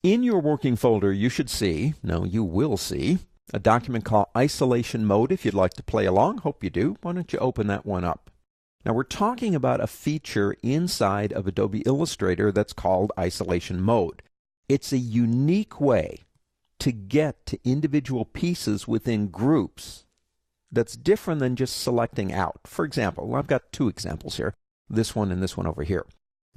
In your working folder, you should see, no, you will see, a document called Isolation Mode. If you'd like to play along, hope you do. Why don't you open that one up? Now we're talking about a feature inside of Adobe Illustrator that's called Isolation Mode. It's a unique way to get to individual pieces within groups that's different than just selecting out. For example, I've got two examples here, this one and this one over here.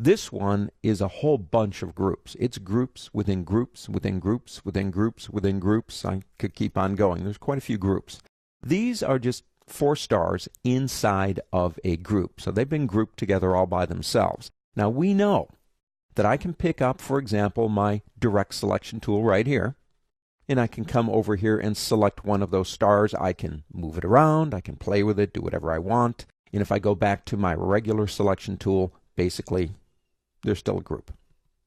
This one is a whole bunch of groups. It's groups within groups within groups within groups within groups. I could keep on going. There's quite a few groups. These are just 4 stars inside of a group. So they've been grouped together all by themselves. Now we know that I can pick up, for example, my direct selection tool right here, and I can come over here and select one of those stars. I can move it around, I can play with it, do whatever I want. And if I go back to my regular selection tool, basically there's still a group.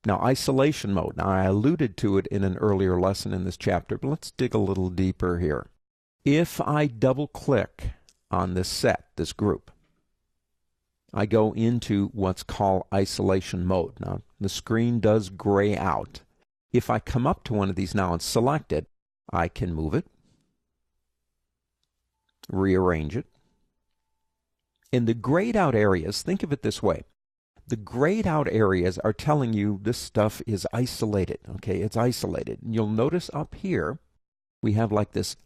Now isolation mode, now I alluded to it in an earlier lesson in this chapter, but let's dig a little deeper here. If I double click on this set, this group, I go into what's called isolation mode. Now the screen does gray out. If I come up to one of these now and select it, I can move it, rearrange it. In the grayed out areas, think of it this way. The grayed out areas are telling you this stuff is isolated. Okay, it's isolated. And you'll notice up here we have like this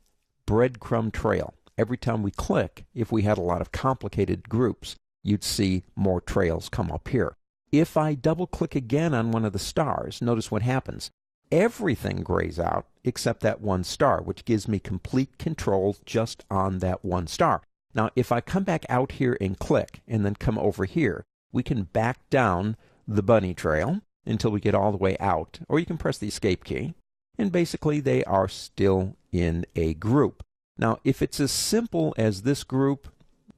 breadcrumb trail. Every time we click, if we had a lot of complicated groups, you'd see more trails come up here. If I double click again on one of the stars, notice what happens. Everything grays out except that one star, which gives me complete control just on that one star. Now, if I come back out here and click and then come over here, we can back down the bunny trail until we get all the way out, or you can press the escape key, and basically they are still in a group. Now, if it's as simple as this group,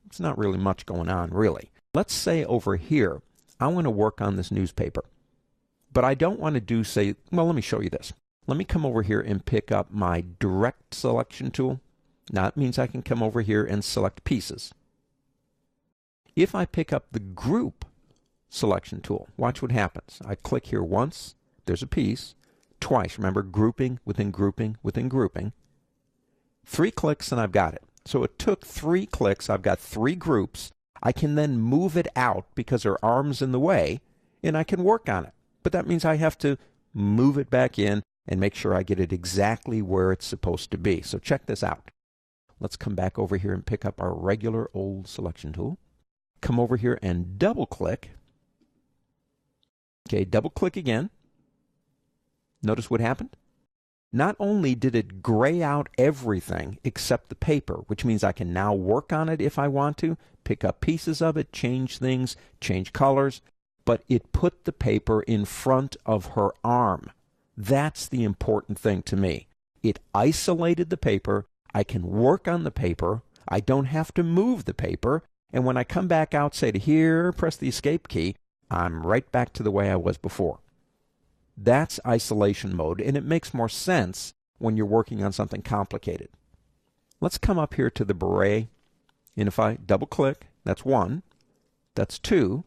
it's not really much going on, really. Let's say over here, I want to work on this newspaper, but I don't want to do, say, well, let me show you this. Let me come over here and pick up my direct selection tool. Now, it means I can come over here and select pieces. If I pick up the group selection tool, watch what happens. I click here once, there's a piece. Twice, remember, grouping within grouping within grouping. 3 clicks and I've got it. So it took 3 clicks, I've got 3 groups. I can then move it out because there are arms in the way, and I can work on it. But that means I have to move it back in and make sure I get it exactly where it's supposed to be. So check this out. Let's come back over here and pick up our regular old selection tool. Come over here and double click. Okay, double click again. Notice what happened? Not only did it gray out everything except the paper, which means I can now work on it if I want to, pick up pieces of it, change things, change colors, but it put the paper in front of her arm. That's the important thing to me. It isolated the paper. I can work on the paper. I don't have to move the paper. And when I come back out, say to here, press the escape key, I'm right back to the way I was before. That's isolation mode, and it makes more sense when you're working on something complicated. Let's come up here to the beret, and if I double click, that's 1, that's 2,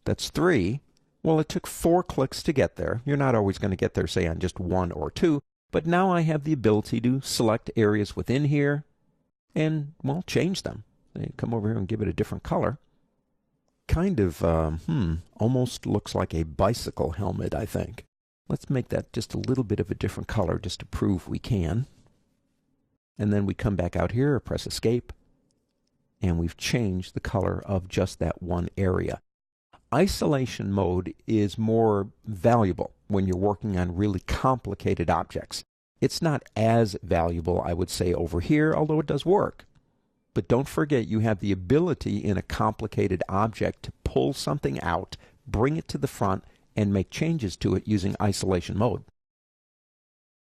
that's 3. Well, it took 4 clicks to get there. You're not always going to get there, say, on just 1 or 2, but now I have the ability to select areas within here and, well, change them. Come over here and give it a different color. Kind of, almost looks like a bicycle helmet, I think. Let's make that just a little bit of a different color just to prove we can. And then we come back out here, press escape, and we've changed the color of just that one area. Isolation mode is more valuable when you're working on really complicated objects. It's not as valuable, I would say, over here, although it does work. But don't forget, you have the ability in a complicated object to pull something out, bring it to the front, and make changes to it using isolation mode.